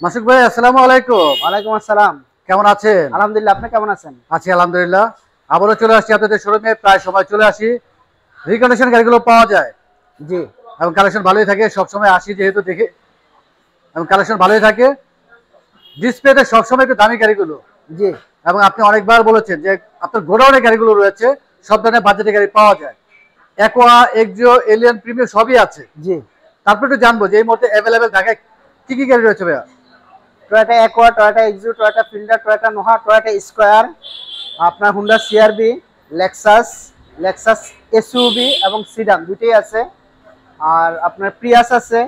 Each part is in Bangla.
মাসুক ভাই, আসসালামু আলাইকুম। ওয়ালাইকুম আসসালাম। কেমন আছেন? আলহামদুলিল্লাহ, আপনি কেমন আছেন? আছি আলহামদুলিল্লাহ। আবারও চলে আসছি আপনাদের শোরুমে, প্রায় সময় চলে আসি। রিকন্ডিশন গাড়িগুলো পাওয়া যায় জি এবং কালেকশন ভালোই থাকে, সবসময় আসি যেহেতু দেখে, এবং কালেকশন ভালোই থাকে। ডিসপ্লেতে সবসময় একটু দামি গাড়িগুলো, জি এবং আপনি অনেকবার বলেছেন যে আপনার গোডাউনে গাড়িগুলো রয়েছে, সব ধরনের বাজেটের গাড়ি পাওয়া যায়। অ্যাকোয়া, এক্সিও, এলিয়ন, প্রিমিয়াম সবই আছে। জি তারপর একটু জানবো যে এই মুহূর্তে অ্যাভেলেবেল ঢাকায় কি কি গাড়ি রয়েছে ভাইয়া? Toyota Aqua, Toyota Axio, Toyota Fielder, Toyota Noah, Toyota Squire, আপনার Honda CRV, Lexus, Lexus SUV এবং সিডান দুটেই আছে। আর আপনার প্রিয়াস আছে,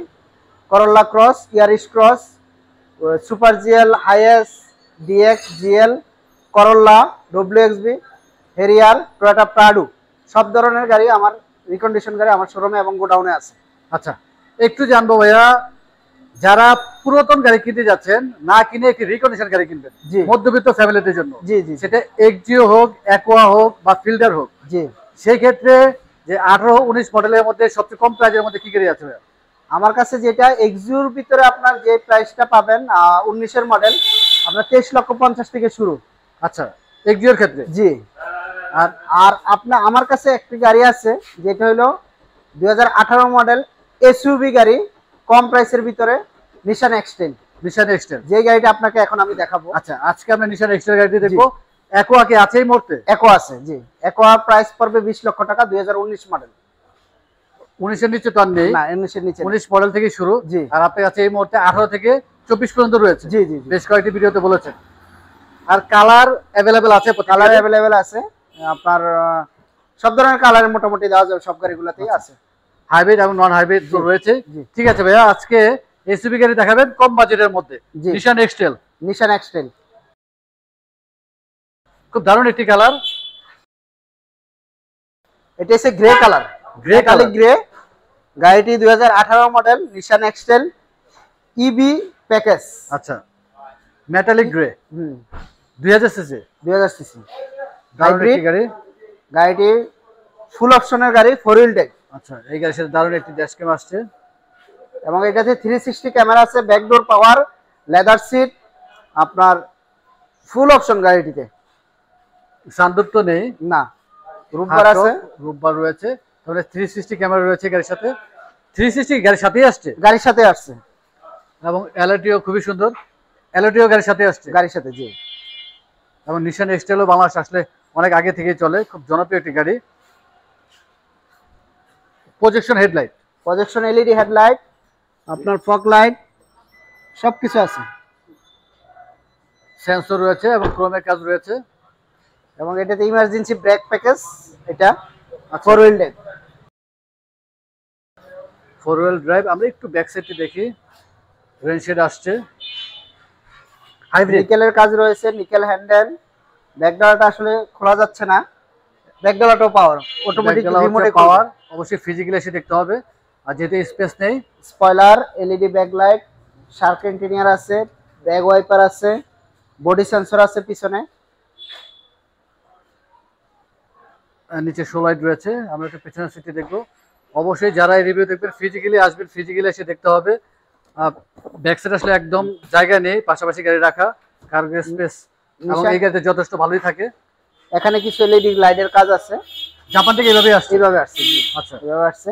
Corolla Cross, Yaris Cross, super GL, Hiace, DX, GL, Corolla, WXB, Harrier, Toyota Prado সব ধরনের গাড়ি আমার রিকন্ডিশন গাড়ি আমার শোরুমে এবং গোডাউনে আছে। আচ্ছা, একটু জানবো ভাইয়া, যারা পুরাতন গাড়ি কিনতে যাচ্ছেন, না কিনে একটি রিকন্ডিশন গাড়ি কিনবেন মধ্যবিত্ত ফ্যামিলিদের জন্য, জি জি সেটা এক্সিও হোক, অ্যাকোয়া হোক বা ফিল্ডার হোক, জি সেই ক্ষেত্রে যে 18-19 মডেলের মধ্যে সবচেয়ে কম প্রাইজের মধ্যে কি গাড়ি আছে ভাইয়া? আমার কাছে যেটা এক্সিওর ভিতরে আপনার যে প্রাইসটা পাবেন 19-এর মডেল আপনার 23,50,000 থেকে শুরু। আচ্ছা, এক্সিওর ক্ষেত্রে জি। আর আর আপনার আমার কাছে একটি গাড়ি আছে যেটা হলো 2018 মডেল এসইউভি গাড়ি, কম প্রাইসের ভিতরে, নিশান এক্সটেল। নিশান এক্সটেল, যে গাড়িটা আপনাকে এখন আমি দেখাবো। আচ্ছা, আজকে আমরা নিশান এক্সটেল গাড়িটি দেখবো। অ্যাকোয়া কি আছে এই মুহূর্তে? অ্যাকোয়া আছে, জি। অ্যাকোয়া প্রাইস পড়বে 20 লক্ষ টাকা, 2019 মডেল। 19-এর নিচে তো আর নেই? না, 19-এর নিচে। 19 মডেল থেকে শুরু। জি। আর আপনার কাছে এই মুহূর্তে 18 থেকে 24 পর্যন্ত রয়েছে। জি জি বেশ কয়েকটি ভিডিওতে বলেছেন। আর কালার অ্যাভেলেবেল আছে? কালার অ্যাভেলেবেল আছে আপনার, সব ধরনের কালারের মোটামুটি দেওয়া যাবে, সব গাড়িগুলোতেই আছে। হাইব্রিড এবং নন হাইব্রিড তো রয়েছে। ঠিক আছে ভাইয়া, আজকে এসইউভি গাড়ি দেখাবেন কম বাজেটের মধ্যে, নিশান এক্সটেল। নিশান এক্সটেল খুব দারুণ একটি কালার। এটা হচ্ছে grey colour, grey colour, grey. গাড়িটি 2018 মডেল নিশান এক্সটেল ইবি প্যাকেজ। আচ্ছা, মেটালিক গ্রে, 2000 সিসি। 2000 সিসি দারুণ একটি গাড়ি। গাড়িটি ফুল অপশনের গাড়ি, 4 হুইল ড্রাইভ। আচ্ছা, এই গাড়ির সাথে দারুণ একটি ড্যাশ ক্যাম আসছে, এবং এটাতে 360 ক্যামেরা আছে, ব্যাকডোর পাওয়ার, লেদার সিট, আপনার ফুল অপশন গাড়িটিতে। সানরুফ তো নেই? না, রূপবার আছে, রূপবার রয়েছে। তাহলে 360 ক্যামেরা রয়েছে গাড়ির সাথে। 360 গাড়ির সাথেই আসছে? গাড়ির সাথে আসছে। এবং এলইডিও খুবই সুন্দর, এলইডিও গাড়ির সাথে আসছে? গাড়ির সাথে, জি। এবং নিশান এক্সটেলও বাংলাদেশ আসলে অনেক আগে থেকেই চলে, খুব জনপ্রিয় একটি গাড়ি। Projection headlight, projection LED headlight, আপনার ফগ লাইট সবকিছু আছে। সেন্সর রয়েছে এবং ক্রোমের কাজ রয়েছে। এবং এটাতে ইমার্জেন্সি ব্রেক প্যাকেজ, এটা 4 হুইল ড্রাইভ। 4 wheel drive. আমরা একটু ব্যাক সাইডটি দেখি, রেনশেড আসছে, হাইব্রিড, নিকেলের কাজ রয়েছে, নিকেল হ্যান্ডেল। ব্যাকডালাটা আসলে খোলা যাচ্ছে না, ব্যাকডালাটাও পাওয়ার, অটোমেটিক রিমোটে পাওয়ার। অবশ্যই ফিজিক্যালি এসে দেখতে হবে, আর যেহেতু স্পেস নেই। Spoiler, LED backlight, Shark engineer আছে, ব্যাক ওয়াইপার আছে, বডি সেন্সর আছে পিছনে, নিচে শো লাইট রয়েছে। আমরা একটু পেছনের সিটটি দেখবো। অবশ্যই যারা এই রিভিউ দেখবেন ফিজিক্যালি আসবেন, ফিজিক্যালি এসে দেখতে হবে। ব্যাক সাইড আসলে একদম জায়গা নেই পাশাপাশি গাড়ি রাখা, কার্গো স্পেস এবং এই গাড়িতে যথেষ্ট ভালোই থাকে। এখানে কিছু এলইডি লাইটের কাজ আছে। জাপান থেকে এইভাবে আসছে? এইভাবে আসছে, আচ্ছা, এইভাবে আসছে।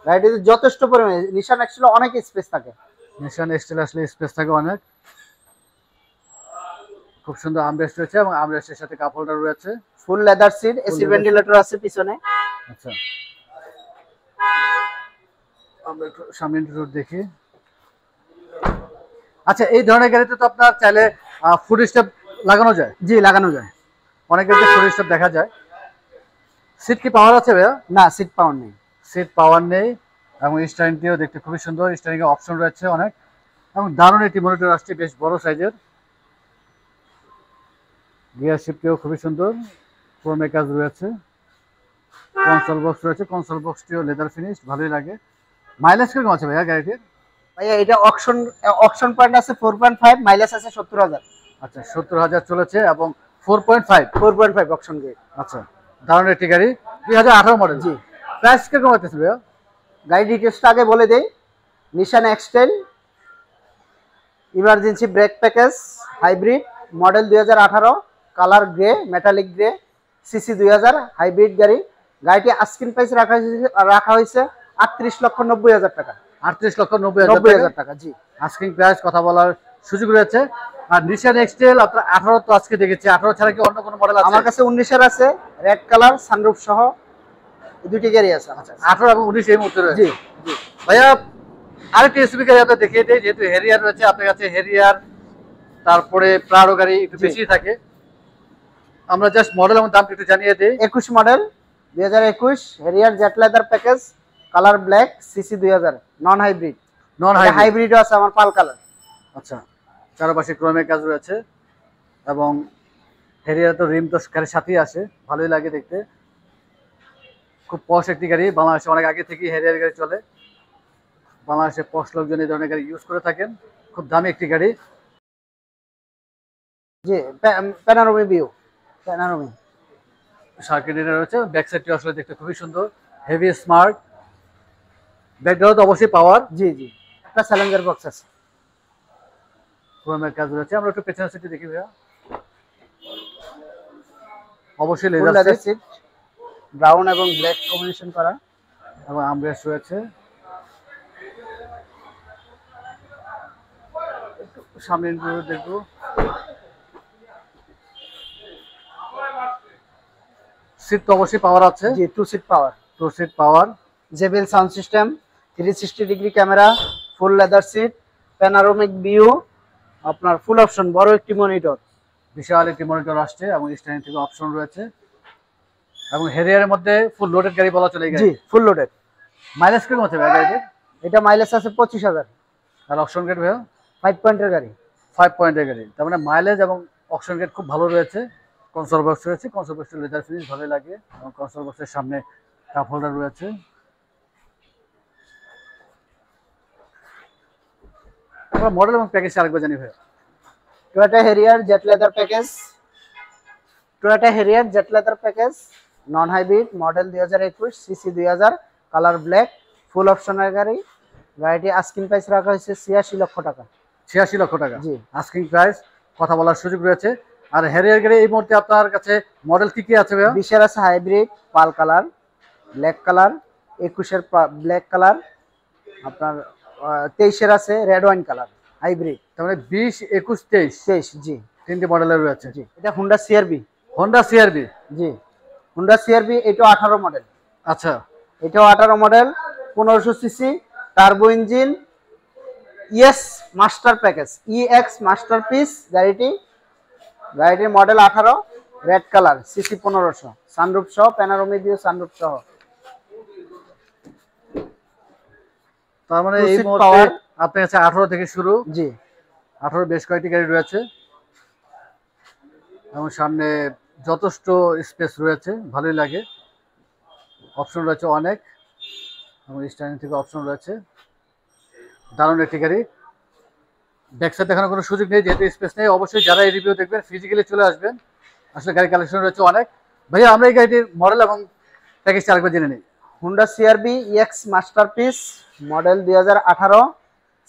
গাড়িটিতে যথেষ্ট পরিমাণে, নিশান এক্সটেল অনেক স্পেস থাকে। নিশান এক্সটেল আসলে স্পেস থাকে অনেক। খুব সুন্দর আমরেস্ট রয়েছে এবং আমরেস্টের সাথে কাপ হোল্ডার রয়েছে। Full leather seat, AC ventilator আছে পিছনে। আচ্ছা, আমরা একটু সামনে একটু দেখি। আচ্ছা, এই ধরনের গাড়িতে তো আপনার চাইলে ফুড স্টেপ লাগানো যায়? জি, লাগানো যায়। অনেক গাড়িতে ফুড স্টেপ দেখা যায়। সিট কি পাওয়ার আছে ভাইয়া? না, সিট পাওয়ার নেই। সিট পাওয়ার নেই। এবং স্টারিংটিও দেখতে খুবই সুন্দর, স্টারিং এর অপশন রয়েছে অনেক, এবং দারুণ একটি মনিটর আসছে, বেশ বড় সাইজের। গিয়ার শিফটটিও খুবই সুন্দর, ক্রোমের কাজ রয়েছে। কনসোল বক্স রয়েছে, কনসোল বক্সটিও লেদার ফিনিশ, ভালোই লাগে। মাইলেজ কিরকম আছে ভাইয়া গাড়িটির? ভাইয়া এটা অকশন পয়েন্ট আছে 4.5, মাইলেজ আছে 70,000। আচ্ছা, 70,000 চলেছে এবং 4.5 অকশন গেট। আচ্ছা, দারুণ একটি গাড়ি, 2018 মডেল। জি। প্রাইস কিরকম আছে ভাইয়া? গাড়ি ডিটেলসটা আগে বলে দেই। Nissan X-Trail emergency brake package hybrid model 2018 colour grey metallic grey CC 2000 hybrid গাড়ি। গাড়িটি আস্কিং প্রাইস রাখা হয়েছে 38,90,000 টাকা। 38,90,000 টাকা জি আস্কিং প্রাইস, কথা বলার সুযোগ রয়েছে। আর নিশান এক্সটেল আপনার 18 তো আজকে দেখেছি, 18 ছাড়া কি অন্য কোনো মডেল আছে? আমার কাছে 19 আছে, রেড কালার সানরুফ সহ দুটি গাড়ি আছে। আচ্ছা, 18 এবং 19 এই মুহূর্তে রয়েছে। জি জি ভাইয়া আরেকটি এসইউভি গাড়ি আপনাদের দেখিয়ে দেই, যেহেতু হেরিয়ার রয়েছে আপনার কাছে, হেরিয়ার তারপরে প্রাডো গাড়ি একটু বেশি থাকে। আমরা জাস্ট মডেল এবং দাম একটু জানিয়ে দেই। 21 model 2021 Harrier jet leather package colour black CC 2000 non hybrid. হাইব্রিডও আছে আমার পাল কালার। আচ্ছা, চারপাশে ক্রোমের কাজ রয়েছে এবং হেরিয়ার তো রিম তো গাড়ির সাথেই আসে, ভালোই লাগে দেখতে। খুব পশ একটি গাড়ি, বাংলাদেশে অনেক আগে থেকেই হেরিয়ার গাড়ি চলে, বাংলাদেশে পশ লোকজন এই ধরনের গাড়ি ইউজ করে থাকেন। খুব দামি একটি গাড়ি। জি প্যানোরামিক ভিউ, প্যানোরামিক সার্কিট রয়েছে। ব্যাক সাইডটি আসলে দেখতে খুবই সুন্দর, হেভি স্মার্ট। ব্যাকগ্রাউন্ড অবশ্যই পাওয়ার। জি জি একটা চ্যালেঞ্জার বক্স আছে, ক্রোমের কাজ রয়েছে। আমরা একটু পেছনের সিটটি দেখি ভাইয়া, অবশ্যই leather leather seat, seat brown এবং ব্ল্যাক কম্বিনেশন করা এবং আমরেস্ট রয়েছে। একটু সামনে দেখবো, সিট তো অবশ্যই পাওয়ার আছে। জি 2 seat power, 2 seat power. JBL sound system, 360 degree camera, full leather seat, panoramic view, আপনার ফুল অপশন বড় একটি মনিটর, বিশাল একটি মনিটর আসছে এবং স্ট্যান্ড থেকে অপশন রয়েছে। এবং হেরিয়ারের মধ্যে ফুল লোডেড গাড়ি বলা চলে গেছে। জি ফুল লোডেড। মাইলেজ কিরকম আছে ভাই গাড়িতে? এটা মাইলেজ আছে 25,000। আর অপশন গেট ভাইয়া 5 পয়েন্টের গাড়ি, 5 পয়েন্টের গাড়ি, তার মানে মাইলেজ এবং অপশন গেট খুব ভালো রয়েছে। কনসোল বক্স রয়েছে, কনসোল বক্সের লেদার ফিনিশ ভালোই লাগে এবং কনসোল বক্সের সামনে কাপ হোল্ডার রয়েছে। আমরা মডেল এবং প্যাকেজ আরেকবার জানি ভাইয়া। Toyota Harrier jet leather package, Toyota Harrier jet leather package non hybrid model 2021 CC 2000 colour black ফুল অপশনের গাড়ি। গাড়িটি আস্কিং প্রাইস রাখা হয়েছে 86 লক্ষ টাকা। 86 লক্ষ টাকা জি আস্কিং প্রাইস, কথা বলার সুযোগ রয়েছে। আর হেরিয়ার গাড়ি এই মুহূর্তে আপনার কাছে মডেল কি কি আছে ভাইয়া? 20 এর আছে হাইব্রিড পাল কালার, ব্ল্যাক কালার, 21 এর ব্ল্যাক কালার, আপনার 23 এর আছে রেড ওয়াইন কালার হাইব্রিড। তার মানে 20, 21, 23 জি তিনটি মডেলের রয়েছে। জি এটা হুন্ডা সিআরবি। হোন্ডা সিআরবি, জি হুন্ডা সিআরবি, এটা 18 মডেল। আচ্ছা, এটাও 18 model, 1500 CC, turbo engine, ES master package, EX masterpiece গাড়িটির model 18, red colour, CC 1500, sunroof সহ, প্যানোরামিক ভিউ সানরুফ সহ। তার মানে 2 এই seat মুহূর্তে power। আপনার কাছে 18 থেকে শুরু। জি 18 বেশ কয়েকটি গাড়ি রয়েছে এবং সামনে যথেষ্ট স্পেস রয়েছে, ভালোই লাগে। অপশন রয়েছে অনেক এবং স্ট্যান্ডিং থেকে অপশন রয়েছে। দারুণ একটি গাড়ি। ব্যাক সাইড দেখানোর কোনো সুযোগ নেই যেহেতু স্পেস নেই। অবশ্যই যারা এই রিভিউ দেখবেন ফিজিক্যালি চলে আসবেন, আসলে গাড়ি কালেকশন রয়েছে অনেক। ভাইয়া আমরা এই গাড়িটির মডেল এবং প্যাকেজ আরেকবার জেনে নিই। Honda CRB EX masterpiece model 2018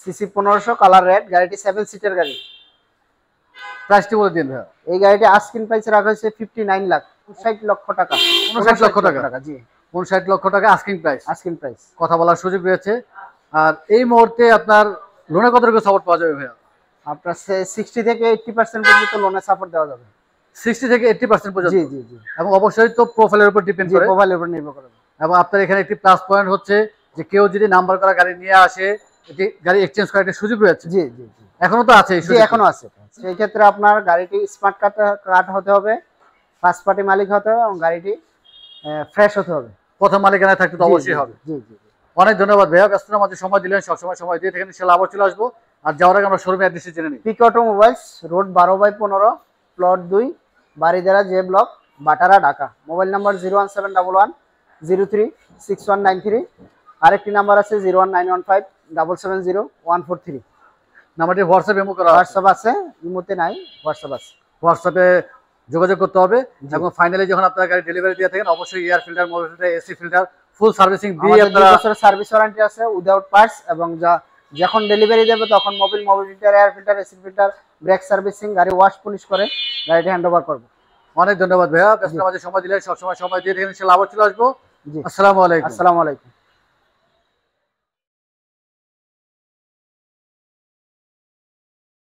CC 1500 colour red. গাড়িটি 7 সিটের গাড়ি। প্রাইসটি বলে দিন ভাইয়া। এই গাড়িটি আস্কিং প্রাইস রাখা হয়েছে 59 লাখ, 59 লক্ষ টাকা। 59 লক্ষ টাকা। জি 59 লক্ষ টাকা আস্কিং প্রাইস। আস্কিং প্রাইস, কথা বলার সুযোগ রয়েছে। আর এই মুহূর্তে আপনার লোনে কত টাকা সাপোর্ট পাওয়া যাবে ভাইয়া? আপনার 60 থেকে 80% পর্যন্ত লোনের সাপোর্ট দেওয়া যাবে। 60 থেকে 80% পর্যন্ত। জি জি জি এবং অবশ্যই তো প্রোফাইলের উপর ডিপেন্ড করে। প্রোফাইলের উপর নির্ভর করে। এবং আপনার এখানে একটি প্লাস পয়েন্ট হচ্ছে যে কেউ যদি নাম্বার করা গাড়ি নিয়ে আসে, এটি গাড়ি এক্সচেঞ্জ করার একটা সুযোগ রয়েছে। জি জি জি এখনো তো আছে এই জি সুযোগ? এখনো আছে। সেই ক্ষেত্রে আপনার গাড়িটি স্মার্ট কার্ড হতে হবে, ফার্স্ট পার্টি মালিক হতে হবে এবং গাড়িটি ফ্রেশ হতে হবে। প্রথম মালিকানায় থাকতে তো অবশ্যই হবে। জি জি অনেক ধন্যবাদ ভাইয়া, ব্যস্ততার মাঝে সময় দিলেন, সবসময় সময় দিয়ে থাকেন। ইনশাআল্লাহ আবার চলে আসবো। আর যাওয়ার আগে আমরা শোরুমে অ্যাড্রেস জেনে নিই। Peak Automobiles, road 12/15, plot 2, Baridhara J block, Bhatara, Dhaka. Mobile number 01711036193। আরেকটি নাম্বার আছে 01915770143। নাম্বারটি হোয়াটসঅ্যাপ ইমো করা আছে। হোয়াটসঅ্যাপ আছে, ইমোতে নাই, হোয়াটসঅ্যাপ আছে। হোয়াটসঅ্যাপে যোগাযোগ করতে হবে। এবং ফাইনালি যখন আপনার গাড়ি ডেলিভারি দিয়ে থাকেন অবশ্যই air filter, Mobil filter, AC filter full servicing দিয়ে আমাদের 2 আপনারা। বছরের সার্ভিস ওয়ারেন্টি আছে উইদাউট পার্টস এবং যা যখন ডেলিভারি দেবে তখন Mobil filter, air filter, AC filter, brake servicing, গাড়ি ওয়াশ পলিশ করে গাড়িটি হ্যান্ড ওভার করবো। অনেক ধন্যবাদ ভাইয়া, ব্যস্ত জি। মাঝে সময় দিলে, সবসময় সময় দিয়ে দেখেন, ইনশাআল্লাহ আবার চলে আসবো। জি, আসসালামু আলাইকুম। আসসালামু আলাইকুম।